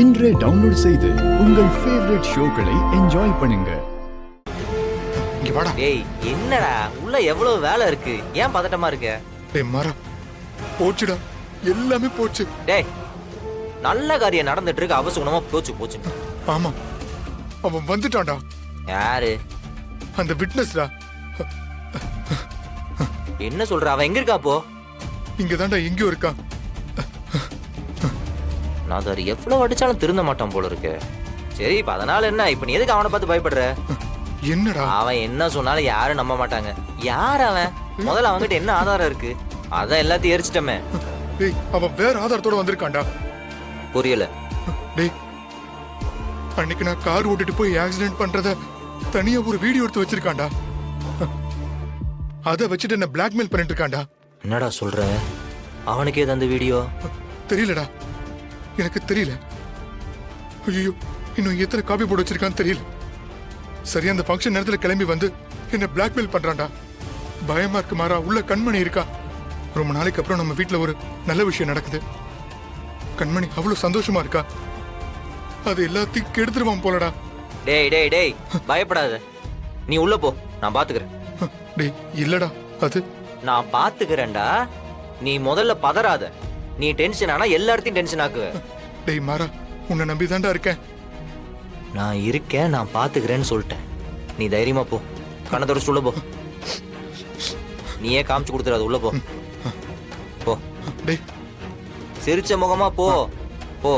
இன்றே டவுன்லோட் செய்து உங்கள் ஃபேவரட் ஷோக்களை என்ஜாய் பண்ணுங்க. இங்க வாடா. டேய் என்னடா உள்ள எவ்வளவு வேலை இருக்கு, ஏன் பதட்டமா இருக்க? டேய் மாறா, போச்சுடா, எல்லாமே போச்சு. டேய் நல்ல காரியம் நடந்துட்டு இருக்கு, அவசகுணமா போச்சு. ஆமா, அவன் வந்துட்டான்டா. யாரு? அந்த விட்னஸ்டா. என்ன சொல்ற? அவன் எங்க இருக்கா அப்போ? இங்கதான்டா எங்கேயோ இருக்கான். நான் அதை எவ்வளவு அடிச்சாலும் திருந்த மாட்டான் போல இருக்கு. சரி இப்ப அதனால என்ன, இப்ப நீ எதுக்கு அவனை பார்த்து பயப்படுற? என்னடா அவன் என்ன சொன்னாலும் யாரும் நம்ப மாட்டாங்க. யார் அவன்? முதல்ல அவன்கிட்ட என்ன ஆதாரம் இருக்கு? அதான் எல்லாத்தையும் எரிச்சிட்டமே. டேய், அவன் வேற ஆதாரத்தோட வந்திருக்கான்டா. புரியல. டேய், அன்னைக்கு நான் கார் ஓட்டிட்டு போய் ஆக்சிடென்ட் பண்றத தனியா ஒரு வீடியோ எடுத்து வச்சிருக்கான்டா. அதை வச்சுட்டு என்ன பிளாக்மெயில் பண்ணிட்டு இருக்கான்டா. என்னடா சொல்ற? அவனுக்கு ஏது அந்த வீடியோ? தெரியலடா, எனக்கு தெரியல. ஐயோ, இன்னும் எத்தனை காப்பி போட்டு வச்சிருக்கான்னு தெரியல. சரி, அந்த ஃபங்க்ஷன் நேரத்துல கிளம்பி வந்து என்ன பிளாக்மெயில் பண்றான்டா. பயமா இருக்கு மாறா. உள்ள கண்மணி இருக்கா. ரொம்ப நாளைக்கு அப்புறம் நம்ம வீட்டுல ஒரு நல்ல விஷயம் நடக்குது. கண்மணி அவ்வளவு சந்தோஷமா இருக்கா. அது எல்லாத்தையும் கெடுத்துருவான் போலடா. டேய் டேய் டேய் பயப்படாத, நீ உள்ள போ, நான் பாத்துக்கிறேன். டேய் இல்லடா, அது நான் பாத்துக்கிறேன்டா. நீ முதல்ல பதறாத. நீ டென்ஷன் ஆனா எல்லா இடத்தையும் டென்ஷன் ஆக்குவ. டேய் மாறா, உன்னை நம்பிதான்டா இருக்கேன். நான் இருக்கேன், நான் பாத்துக்கிறேன்னு சொல்லிட்டேன். நீ தைரியமா போ, கண்ணை தொடச்சு உள்ள போ. நீயே காமிச்சு கொடுத்துறாது, உள்ள போ போ. டேய், சிரிச்ச முகமா போ போ.